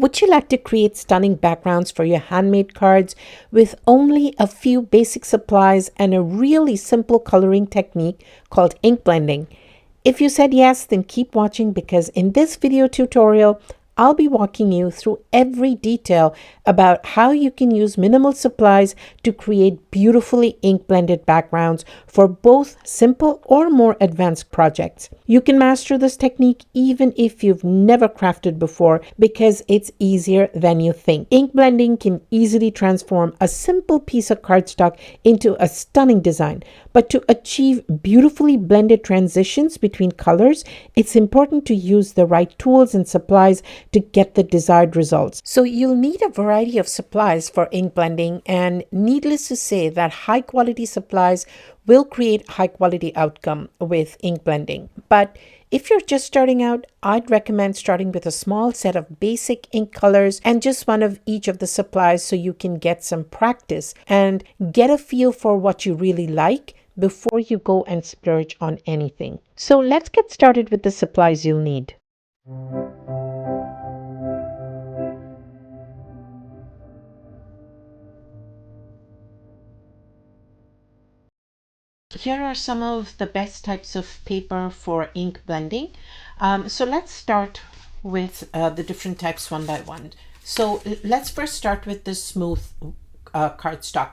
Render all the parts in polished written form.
Would you like to create stunning backgrounds for your handmade cards with only a few basic supplies and a really simple coloring technique called ink blending? If you said yes, then keep watching because in this video tutorial, I'll be walking you through every detail about how you can use minimal supplies to create beautifully ink blended backgrounds for both simple or more advanced projects. You can master this technique even if you've never crafted before because it's easier than you think. Ink blending can easily transform a simple piece of cardstock into a stunning design. But to achieve beautifully blended transitions between colors, it's important to use the right tools and supplies to get the desired results. So you'll need a variety of supplies for ink blending, and needless to say that high quality supplies will create high quality outcome with ink blending. But if you're just starting out, I'd recommend starting with a small set of basic ink colors and just one of each of the supplies so you can get some practice and get a feel for what you really like before you go and splurge on anything. So let's get started with the supplies you'll need. Here are some of the best types of paper for ink blending. So let's start with the different types one by one. So let's first start with the smooth cardstock.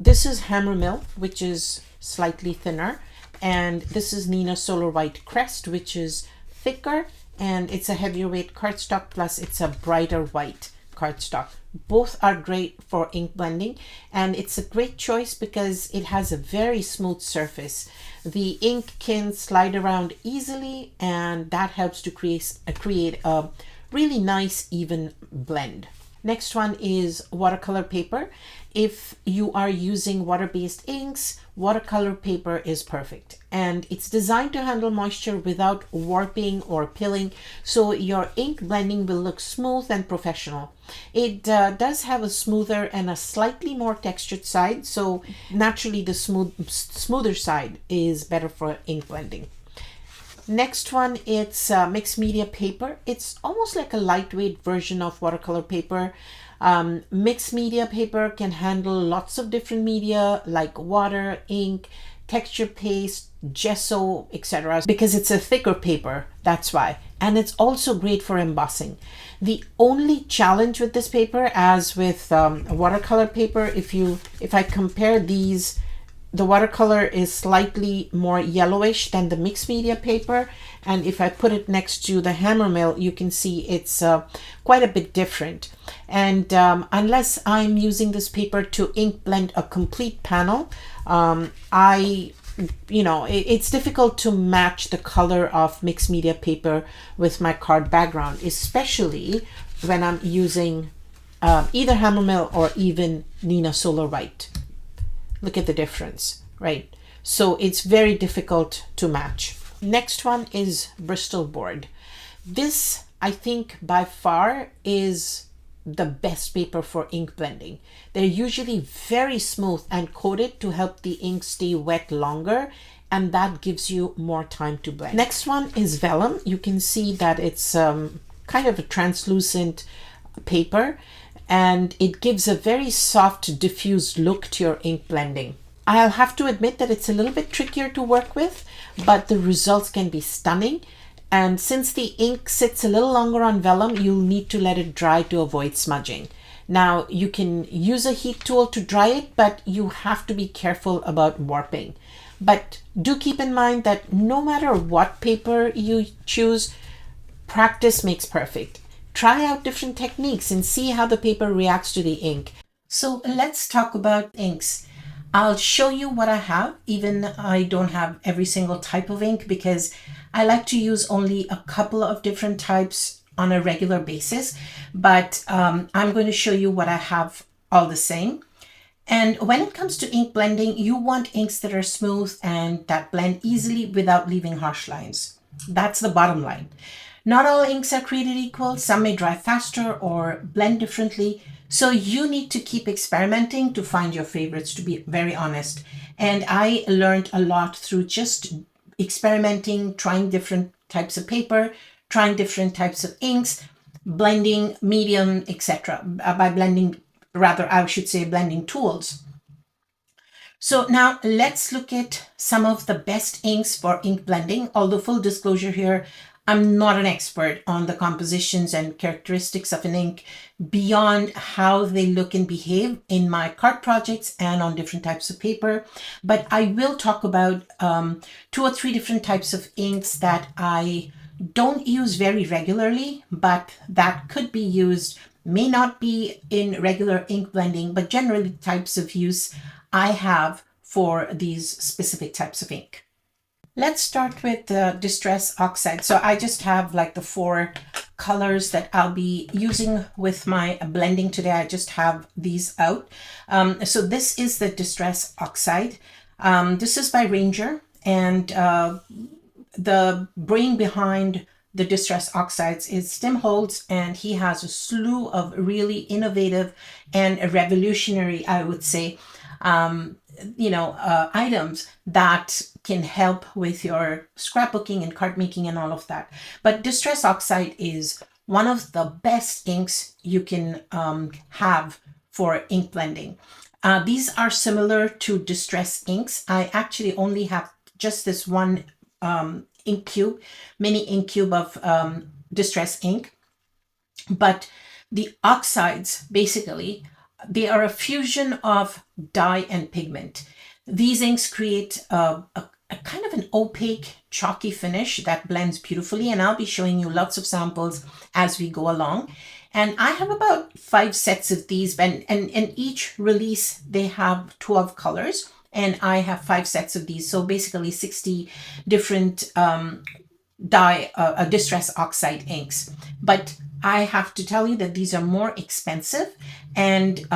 This is Hammer Mill, which is slightly thinner, and this is Nina Solar White Crest, which is thicker, and it's a heavier weight cardstock, plus it's a brighter white cardstock. Both are great for ink blending, and it's a great choice because it has a very smooth surface. The ink can slide around easily, and that helps to create a really nice even blend. Next one is watercolor paper. If you are using water-based inks, watercolor paper is perfect, and it's designed to handle moisture without warping or pilling, so your ink blending will look smooth and professional. It does have a smoother and a slightly more textured side, so naturally the smoother side is better for ink blending. Next one, it's mixed media paper. It's almost like a lightweight version of watercolor paper. Mixed media paper can handle lots of different media like water, ink, texture paste, gesso, etc. because it's a thicker paper, that's why. And it's also great for embossing. The only challenge with this paper, as with watercolor paper, if I compare these, the watercolor is slightly more yellowish than the mixed media paper, and if I put it next to the Hammer Mill, you can see it's quite a bit different. And unless I'm using this paper to ink blend a complete panel, it's difficult to match the color of mixed media paper with my card background, especially when I'm using either Hammer Mill or even Nina Solar White. Look at the difference, right? So it's very difficult to match. Next one is Bristol board. This, I think, by far is the best paper for ink blending. They're usually very smooth and coated to help the ink stay wet longer, and that gives you more time to blend. Next one is vellum. You can see that it's kind of a translucent paper, and it gives a very soft, diffused look to your ink blending. I'll have to admit that it's a little bit trickier to work with, but the results can be stunning. And since the ink sits a little longer on vellum, you'll need to let it dry to avoid smudging. Now, you can use a heat tool to dry it, but you have to be careful about warping. But do keep in mind that no matter what paper you choose, practice makes perfect. Try out different techniques and see how the paper reacts to the ink. So let's talk about inks. I'll show you what I have, even I don't have every single type of ink because I like to use only a couple of different types on a regular basis, but I'm going to show you what I have all the same. And when it comes to ink blending, you want inks that are smooth and that blend easily without leaving harsh lines. That's the bottom line. Not all inks are created equal. Some may dry faster or blend differently. So you need to keep experimenting to find your favorites, to be very honest. And I learned a lot through just experimenting, trying different types of paper, trying different types of inks. blending medium, etc. By blending, rather, I should say blending tools. So now let's look at some of the best inks for ink blending. Although full disclosure here, I'm not an expert on the compositions and characteristics of an ink beyond how they look and behave in my card projects and on different types of paper. But I will talk about 2 or 3 different types of inks that I don't use very regularly, but that could be used, may not be in regular ink blending, but generally types of use I have for these specific types of ink. Let's start with the Distress Oxide. So I just have like the 4 colors that I'll be using with my blending today. I just have these out. So this is the Distress Oxide. This is by Ranger, and the brain behind the Distress Oxides is Tim Holtz, and he has a slew of really innovative and revolutionary, I would say, items that can help with your scrapbooking and card making and all of that. But Distress Oxide is one of the best inks you can have for ink blending. These are similar to Distress inks. I actually only have just this one ink cube, mini ink cube of Distress ink. But the oxides, basically, they are a fusion of dye and pigment. These inks create a kind of an opaque, chalky finish that blends beautifully, and I'll be showing you lots of samples as we go along. And I have about 5 sets of these, and each release they have 12 colors, and I have 5 sets of these, so basically 60 different Distress Oxide inks. But I have to tell you that these are more expensive, and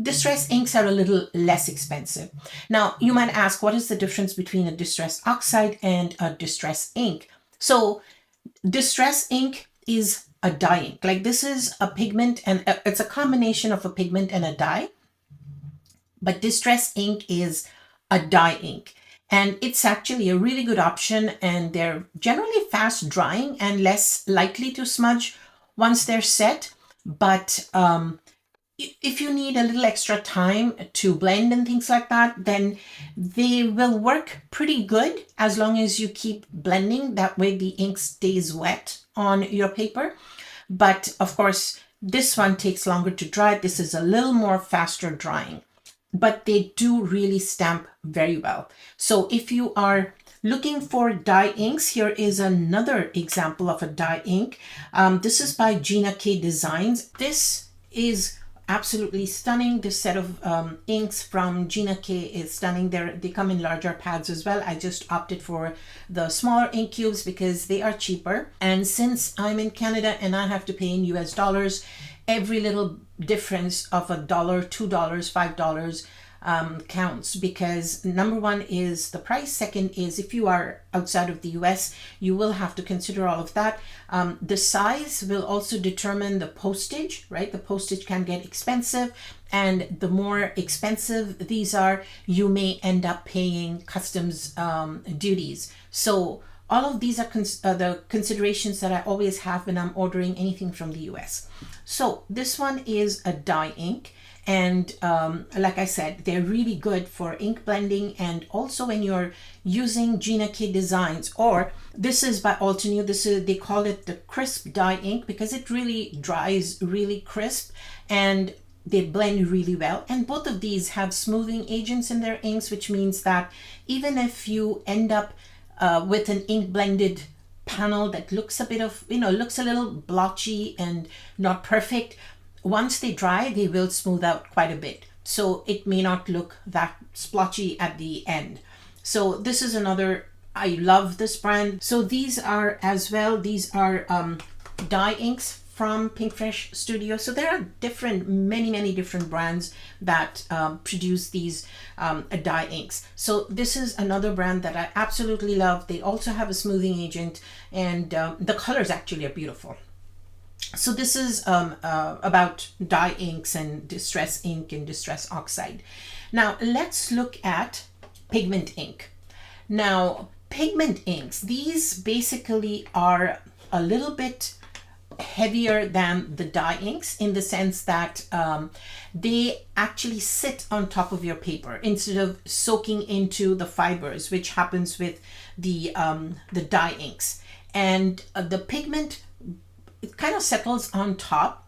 Distress inks are a little less expensive. Now, you might ask, what is the difference between a Distress Oxide and a Distress ink? So, Distress ink is a dye ink. Like, this is a pigment, and it's a combination of a pigment and a dye. But Distress ink is a dye ink. And it's actually a really good option, and they're generally fast drying and less likely to smudge once they're set. But if you need a little extra time to blend and things like that, then they will work pretty good as long as you keep blending. That way the ink stays wet on your paper. But of course, this one takes longer to dry. This is a little more faster drying, but they do really stamp very well. So if you are looking for dye inks, here is another example of a dye ink. This is by Gina K Designs. This is absolutely stunning. This set of inks from Gina K is stunning. They come in larger pads as well. I just opted for the smaller ink cubes because they are cheaper. And since I'm in Canada and I have to pay in US dollars, every little difference of $1, $2, $5 counts, because number one is the price. Second is, if you are outside of the US, you will have to consider all of that. The size will also determine the postage, right? The postage can get expensive, and the more expensive these are, you may end up paying customs duties. So all of these are the considerations that I always have when I'm ordering anything from the US. So this one is a dye ink. And like I said, they're really good for ink blending, and also when you're using Gina K Designs, or this is by Altenew. They call it the crisp dye ink because it really dries really crisp and they blend really well. And both of these have smoothing agents in their inks, which means that even if you end up with an ink blended panel that looks a bit of, looks a little blotchy and not perfect, once they dry, they will smooth out quite a bit. So it may not look that splotchy at the end. So this is another, I love this brand. So these are as well, these are dye inks from Pinkfresh Studio. So there are many different brands that produce these dye inks. So this is another brand that I absolutely love. They also have a smoothing agent, and the colors actually are beautiful. So this is about dye inks and Distress ink and Distress Oxide. Now let's look at pigment ink. Now pigment inks, these basically are a little bit heavier than the dye inks in the sense that they actually sit on top of your paper instead of soaking into the fibers, which happens with the dye inks. And the pigment, it kind of settles on top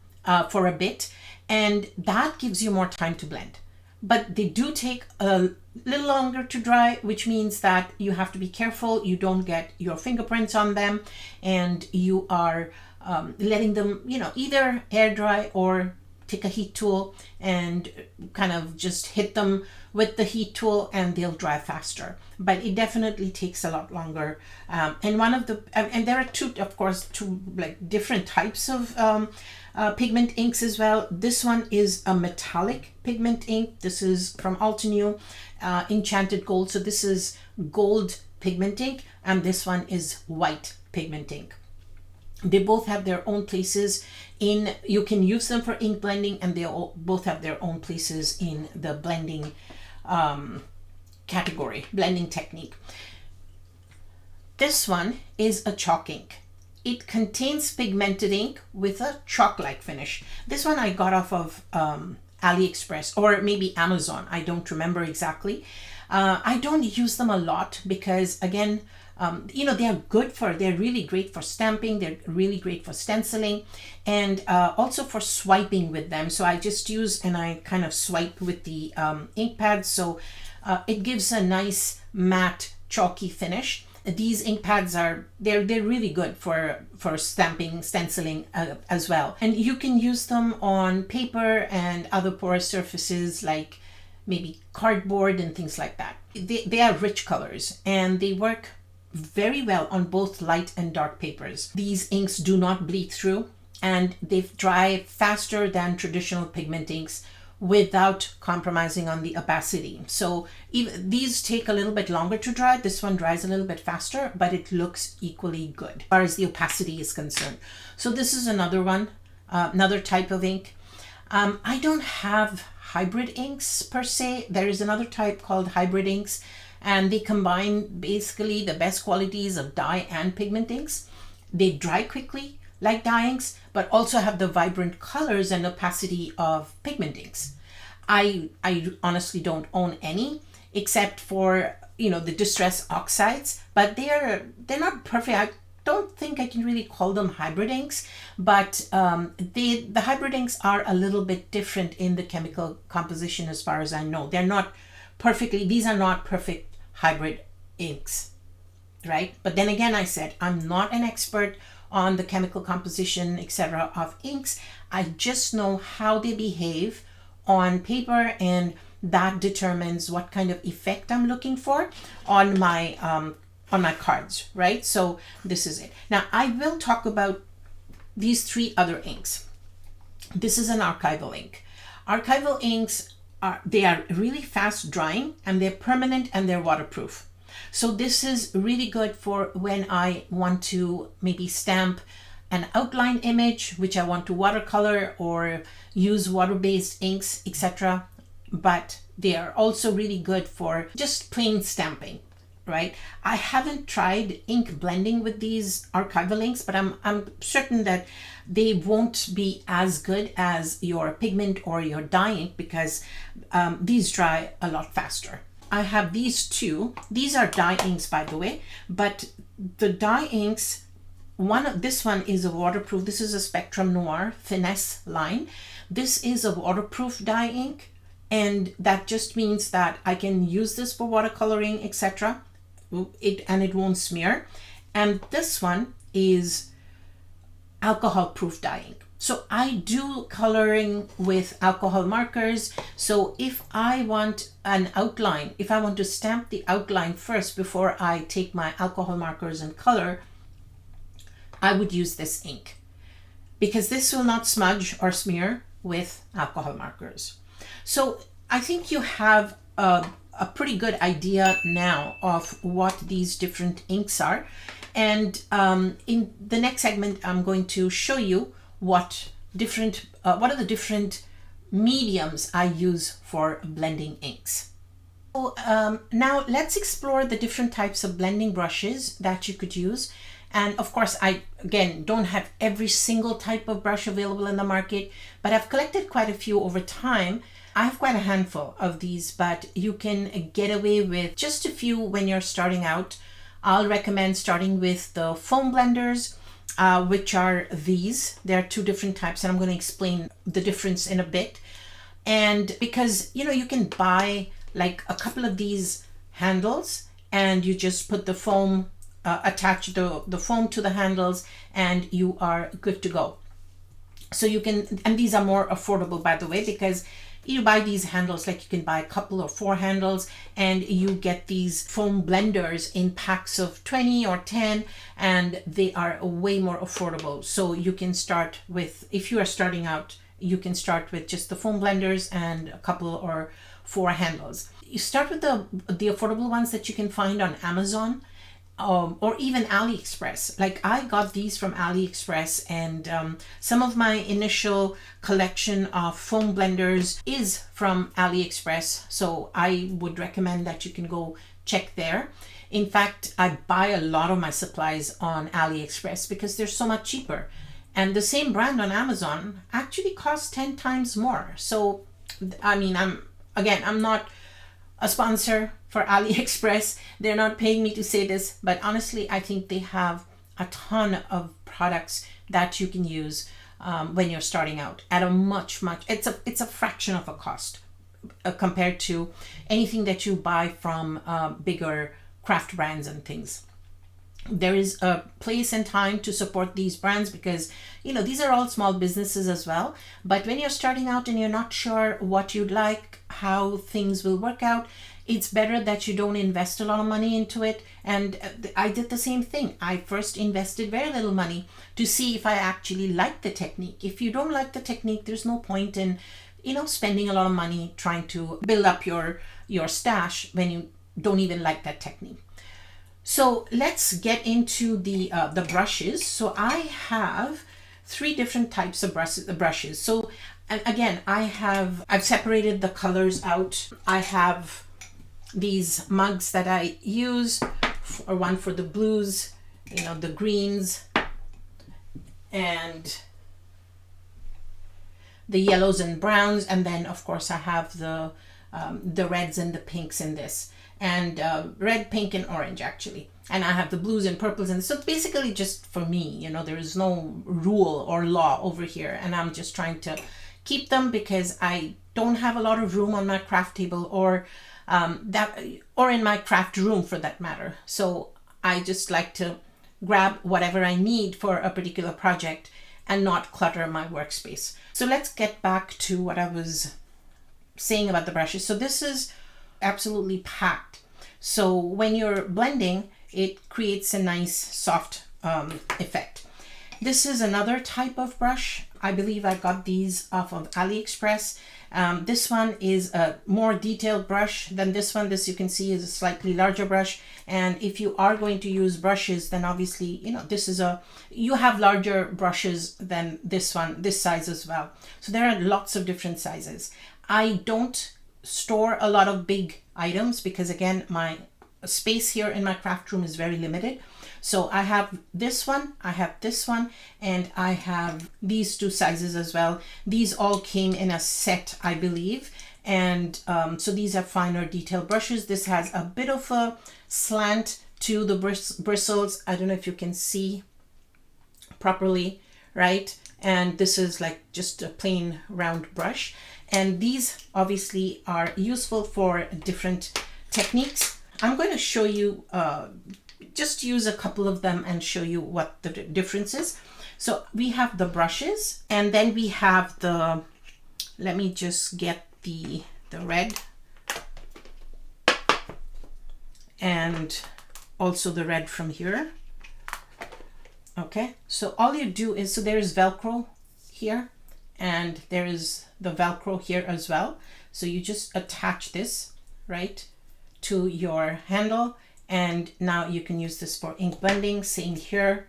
for a bit, and that gives you more time to blend. But they do take a little longer to dry, which means that you have to be careful you don't get your fingerprints on them, and you are letting them, either air dry or take a heat tool and kind of just hit them with the heat tool and they'll dry faster. But it definitely takes a lot longer. And there are two like different types of pigment inks as well. This one is a metallic pigment ink. This is from Altenew, Enchanted Gold. So this is gold pigment ink, and this one is white pigment ink. They both have their own places in, you can use them for ink blending, and they both have their own places in the blending category, blending technique. This one is a chalk ink. It contains pigmented ink with a chalk-like finish. This one I got off of AliExpress or maybe Amazon. I don't remember exactly. I don't use them a lot because, again, they're really great for stamping. They're really great for stenciling, and also for swiping with them. So I just use and I kind of swipe with the ink pads. So it gives a nice matte chalky finish. These ink pads they're really good for stamping, stenciling as well. And you can use them on paper and other porous surfaces like maybe cardboard and things like that. They are rich colors and they work very well on both light and dark papers. These inks do not bleed through, and they dry faster than traditional pigment inks without compromising on the opacity. So even these take a little bit longer to dry. This one dries a little bit faster, but it looks equally good as far as the opacity is concerned. So this is another one, another type of ink. I don't have hybrid inks per se. There is another type called hybrid inks, and they combine basically the best qualities of dye and pigment inks. They dry quickly like dye inks, but also have the vibrant colors and opacity of pigment inks. I honestly don't own any except for the distress oxides, but they're not perfect. I don't think I can really call them hybrid inks, but the hybrid inks are a little bit different in the chemical composition as far as I know. These are not perfect hybrid inks, right? But then again, I said I'm not an expert on the chemical composition, etc. of inks. I just know how they behave on paper, and that determines what kind of effect I'm looking for on my cards, right? So this is it. Now I will talk about these three other inks. This is an archival ink. Archival inks are really fast drying, and they're permanent, and they're waterproof. So this is really good for when I want to maybe stamp an outline image, which I want to watercolor or use water-based inks, etc. But they are also really good for just plain stamping, right? I haven't tried ink blending with these archival inks, but I'm certain that they won't be as good as your pigment or your dye ink because these dry a lot faster. I have these two. These are dye inks, by the way, but the dye inks, this one is a waterproof. This is a Spectrum Noir Finesse line. This is a waterproof dye ink, and that just means that I can use this for watercoloring, etc. It won't smear. And this one is alcohol proof dye ink. So I do coloring with alcohol markers. So if I want an outline, if I want to stamp the outline first before I take my alcohol markers and color, I would use this ink because this will not smudge or smear with alcohol markers. So I think you have a pretty good idea now of what these different inks are. And in the next segment, I'm going to show you what are the different mediums I use for blending inks. So now let's explore the different types of blending brushes that you could use And of course, I, again, don't have every single type of brush available in the market, but I've collected quite a few over time. I have quite a handful of these, but you can get away with just a few when you're starting out. I'll recommend starting with the foam blenders, which are these. There are two different types, and I'm going to explain the difference in a bit. And because, you know, you can buy like a couple of these handles, and you just put the foam, attach the foam to the handles, and you are good to go. So you can, and these are more affordable, by the way, because you buy these handles, like you can buy a couple or 4 handles, and you get these foam blenders in packs of 20 or 10, and they are way more affordable. So you can start with, if you are starting out, you can start with just the foam blenders and a couple or 4 handles. You start with the affordable ones that you can find on Amazon, or even AliExpress. Like I got these from AliExpress, and some of my initial collection of foam blenders is from AliExpress. So I would recommend that you can go check there. In fact, I buy a lot of my supplies on AliExpress because they're so much cheaper. And the same brand on Amazon actually costs 10 times more. So, I mean, I'm not a sponsor for AliExpress. They're not paying me to say this, but honestly, I think they have a ton of products that you can use when you're starting out at a much, it's a fraction of a cost compared to anything that you buy from bigger craft brands and things. There is a place and time to support these brands because, you know, these are all small businesses as well. But when you're starting out and you're not sure what you'd like, how things will work out, it's better that you don't invest a lot of money into it. And I did the same thing. I first invested very little money to see if I actually like the technique. If you don't like the technique, there's no point in, you know, spending a lot of money trying to build up your stash when you don't even like that technique. So let's get into the brushes. So I have 3 different types of brushes. So, and again, I've separated the colors out. I have these mugs that I use, or one for the blues, you know, the greens, and the yellows and browns, and then of course I have the reds and the pinks in this. And red, pink, and orange actually. And I have the blues and purples, and so it's basically just for me, you know, there is no rule or law over here, and I'm just trying to keep them because I don't have a lot of room on my craft table or in my craft room for that matter. So I just like to grab whatever I need for a particular project and not clutter my workspace. So let's get back to what I was saying about the brushes. So this is absolutely packed. So when you're blending, it creates a nice soft effect. This is another type of brush. I believe I got these off of AliExpress. This one is a more detailed brush than this one. This, you can see, is a slightly larger brush. And if you are going to use brushes, then obviously, you know, you have larger brushes than this one, this size as well. So there are lots of different sizes. I don't store a lot of big items because, again, my space here in my craft room is very limited. So I have this one, I have this one, and I have these 2 sizes as well. These all came in a set, I believe. And so these are finer detail brushes. This has a bit of a slant to the bristles. I don't know if you can see properly, right? And this is like just a plain round brush. And these obviously are useful for different techniques. I'm going to show you, just use a couple of them and show you what the difference is. So we have the brushes, and then we have the, let me just get the red, and also the red from here. Okay, so all you do is, so there is Velcro here, and there is the Velcro here as well. So you just attach this, right, to your handle, and now you can use this for ink blending. Same here.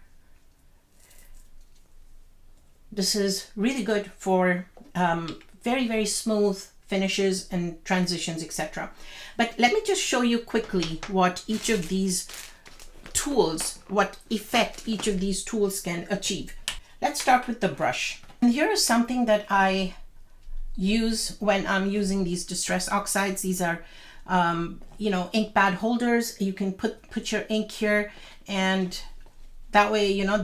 This is really good for very, very smooth finishes and transitions, etc. But let me just show you quickly what each of these tools, what effect each of these tools can achieve. Let's start with the brush. And here is something that I use when I'm using these distress oxides. These are you know, ink pad holders. You can put your ink here, and that way, you know,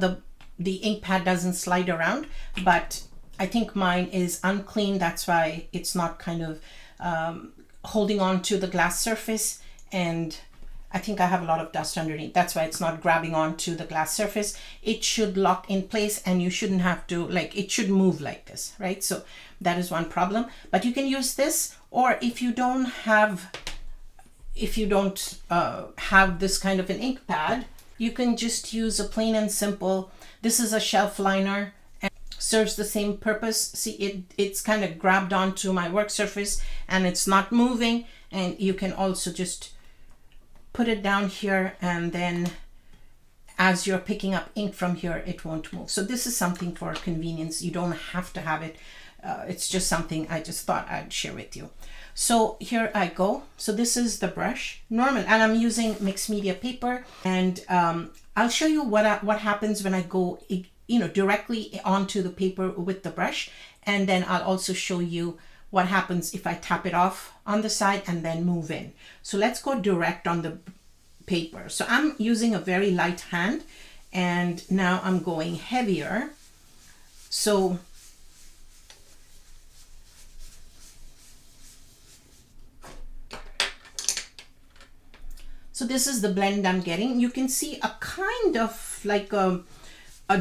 the ink pad doesn't slide around. But I think mine is unclean, that's why it's not kind of holding on to the glass surface, and I think I have a lot of dust underneath. That's why it's not grabbing onto the glass surface. It should lock in place, and you shouldn't have to, like, it should move like this, right? So that is one problem. But you can use this, or if you don't have this kind of an ink pad, you can just use a plain and simple, this is a shelf liner, and serves the same purpose. See, it's kind of grabbed onto my work surface and it's not moving. And you can also just put it down here, and then as you're picking up ink from here, it won't move. So this is something for convenience. You don't have to have it. It's just something I just thought I'd share with you. So here I go. So this is the brush, normal, and I'm using mixed media paper, and I'll show you what happens when I go, you know, directly onto the paper with the brush, and then I'll also show you what happens if I tap it off on the side and then move in. So let's go direct on the paper. So I'm using a very light hand, and now I'm going heavier. So this is the blend I'm getting. You can see a kind of like a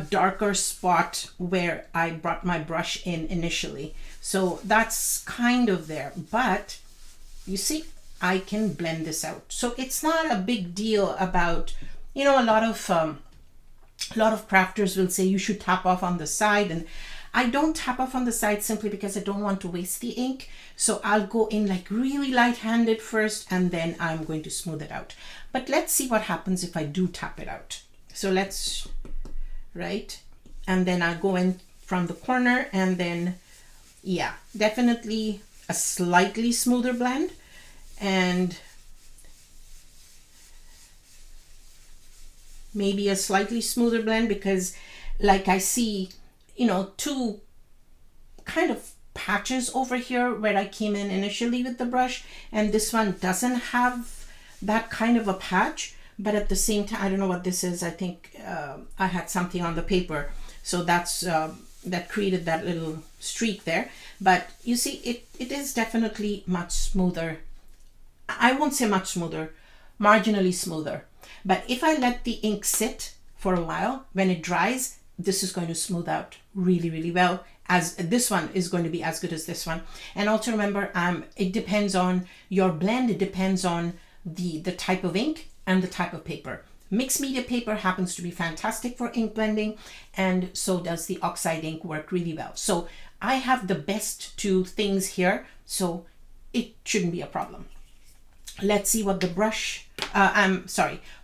darker spot where I brought my brush in initially. So that's kind of there, but you see, I can blend this out. So it's not a big deal about, you know, a lot of crafters will say you should tap off on the side, and I don't tap off on the side simply because I don't want to waste the ink. So I'll go in like really light-handed first, and then I'm going to smooth it out. But let's see what happens if I do tap it out. So let's, right? And then I'll go in from the corner, and then, yeah, definitely a slightly smoother blend. And maybe a slightly smoother blend because, like, I see, you know, two kind of patches over here where I came in initially with the brush, and this one doesn't have that kind of a patch, but at the same time, I don't know what this is. I think I had something on the paper, so that's that created that little streak there. But you see, it is definitely much smoother. I won't say much smoother, marginally smoother. But if I let the ink sit for a while, when it dries, this is going to smooth out really, really well, as this one is going to be as good as this one. And also remember, it depends on your blend. It depends on the type of ink and the type of paper. Mixed media paper happens to be fantastic for ink blending, and so does the oxide ink work really well. So I have the best two things here, so it shouldn't be a problem. Let's see what the brush,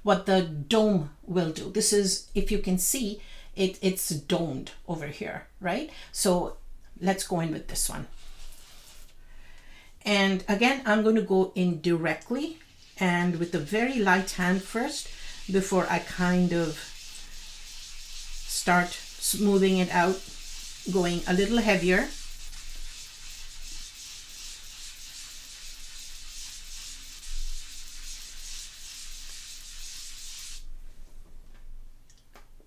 what the dome will do. This is, if you can see, it's domed over here, right? So let's go in with this one. And again, I'm going to go in directly and with a very light hand first before I kind of start smoothing it out, going a little heavier.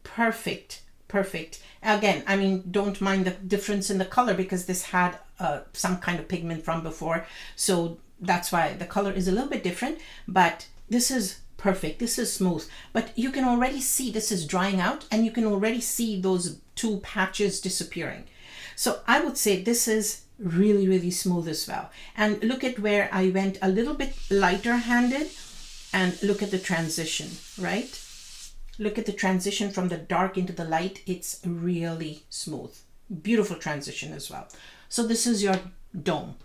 Perfect, perfect. Again, I mean, don't mind the difference in the color because this had some kind of pigment from before. So that's why the color is a little bit different, but this is perfect. This is smooth, but you can already see this is drying out, and you can already see those two patches disappearing. So I would say this is really, really smooth as well. And look at where I went a little bit lighter handed, and look at the transition, right? Look at the transition from the dark into the light. It's really smooth. Beautiful transition as well. So this is your dome.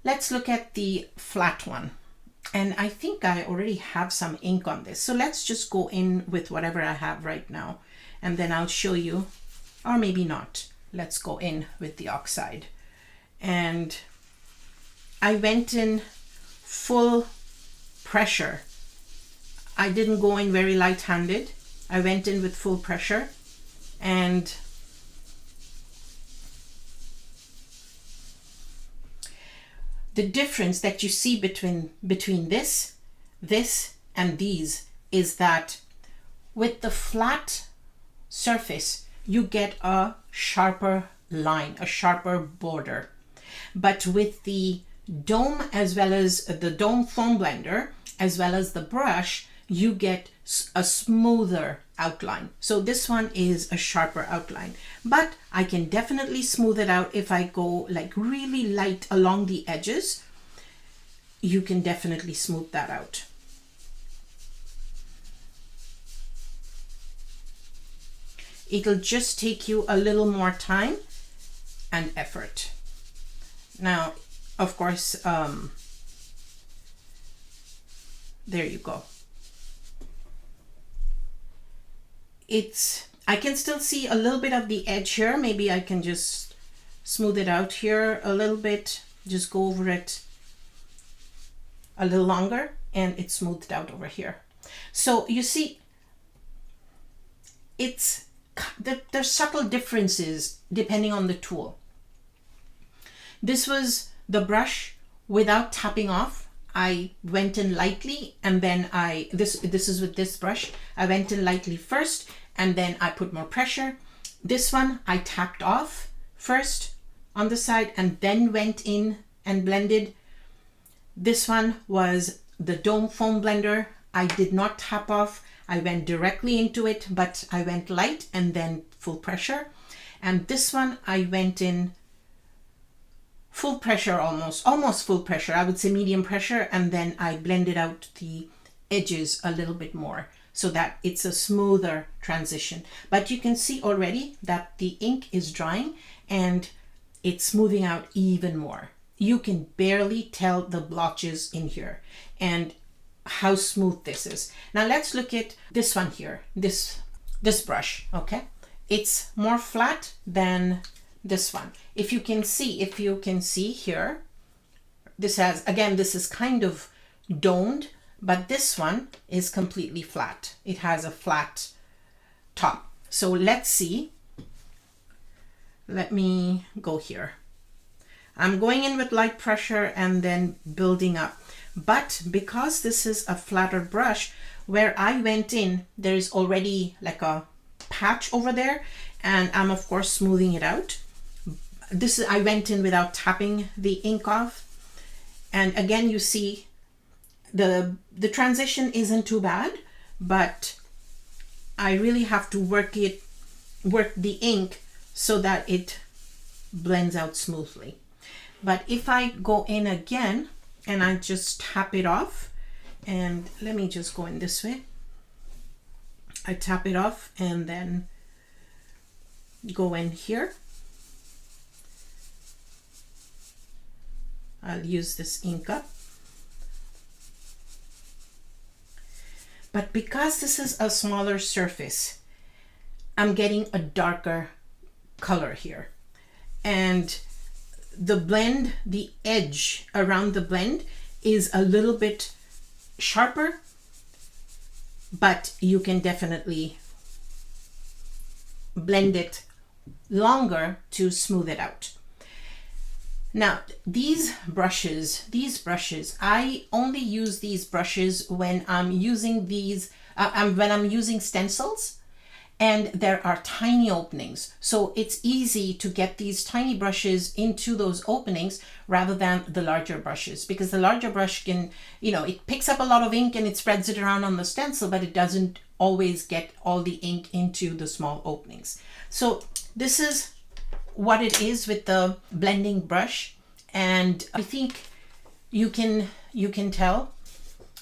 Let's look at the flat one. And I think I already have some ink on this. So let's just go in with whatever I have right now. And then I'll show you, or maybe not. Let's go in with the oxide. And I went in full pressure. I didn't go in very light-handed. I went in with full pressure, and the difference that you see between this and these is that with the flat surface, you get a sharper line, a sharper border. But with the dome, as well as the dome foam blender, as well as the brush, you get a smoother outline. So this one is a sharper outline, but I can definitely smooth it out if I go like really light along the edges. You can definitely smooth that out. It'll just take you a little more time and effort. Now, of course, there you go. I can still see a little bit of the edge here. Maybe I can just smooth it out here a little bit, just go over it a little longer, and it's smoothed out over here. So you see, there's subtle differences depending on the tool. This was the brush without tapping off. I went in lightly, and then this is with this brush. I went in lightly first, and then I put more pressure. This one I tapped off first on the side, and then went in and blended. This one was the dome foam blender. I did not tap off. I went directly into it, but I went light and then full pressure. And this one I went in full pressure, almost full pressure. I would say medium pressure, and then I blended out the edges a little bit more so that it's a smoother transition. But you can see already that the ink is drying and it's smoothing out even more. You can barely tell the blotches in here and how smooth this is. Now let's look at this one here, this brush, okay? It's more flat than this one. If you can see here, this is kind of domed, but this one is completely flat. It has a flat top. So let's see. Let me go here. I'm going in with light pressure and then building up. But because this is a flatter brush, where I went in, there's already like a patch over there, and I'm of course smoothing it out. I went in without tapping the ink off. And again, you see the transition isn't too bad, but I really have to work the ink so that it blends out smoothly. But if I go in again and I just tap it off, and let me just go in this way. I tap it off and then go in here. I'll use this ink up. But because this is a smaller surface, I'm getting a darker color here. And the blend, the edge around the blend is a little bit sharper, but you can definitely blend it longer to smooth it out. Now, these brushes, I only use these brushes when I'm using when I'm using stencils and there are tiny openings. So it's easy to get these tiny brushes into those openings rather than the larger brushes, because the larger brush can, it picks up a lot of ink and it spreads it around on the stencil, but it doesn't always get all the ink into the small openings. So this is what it is with the blending brush, and I think you can tell.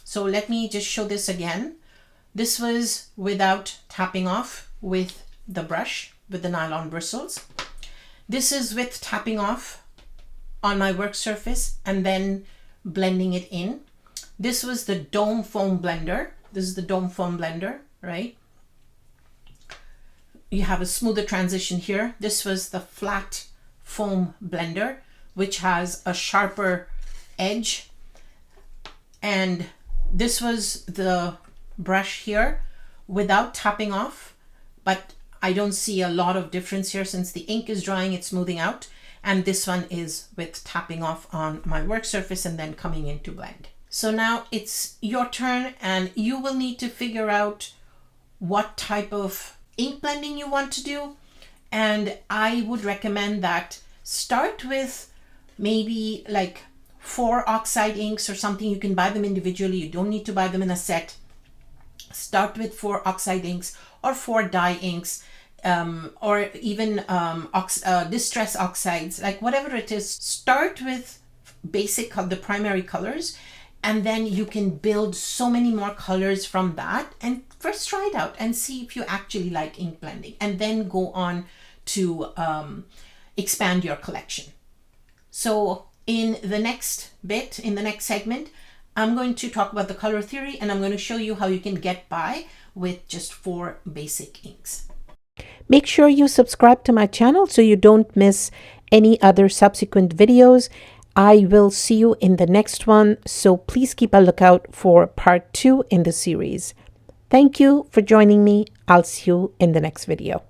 So let me just show this again. This was without tapping off with the brush, with the nylon bristles. This is with tapping off on my work surface and then blending it in. This was the dome foam blender. This is the dome foam blender, right? You have a smoother transition here. This was the flat foam blender, which has a sharper edge. And this was the brush here without tapping off, but I don't see a lot of difference here since the ink is drying, it's smoothing out. And this one is with tapping off on my work surface and then coming in to blend. So now it's your turn, and you will need to figure out what type of ink blending you want to do. And I would recommend that start with maybe like 4 oxide inks or something. You can buy them individually. You don't need to buy them in a set. Start with 4 oxide inks or 4 dye inks, or even distress oxides, like whatever it is. Start with the primary colors, and then you can build so many more colors from that. And first try it out and see if you actually like ink blending, and then go on to expand your collection. So in the next segment, I'm going to talk about the color theory, and I'm going to show you how you can get by with just 4 basic inks. Make sure you subscribe to my channel so you don't miss any other subsequent videos. I will see you in the next one, so please keep a lookout for part 2 in the series. Thank you for joining me. I'll see you in the next video.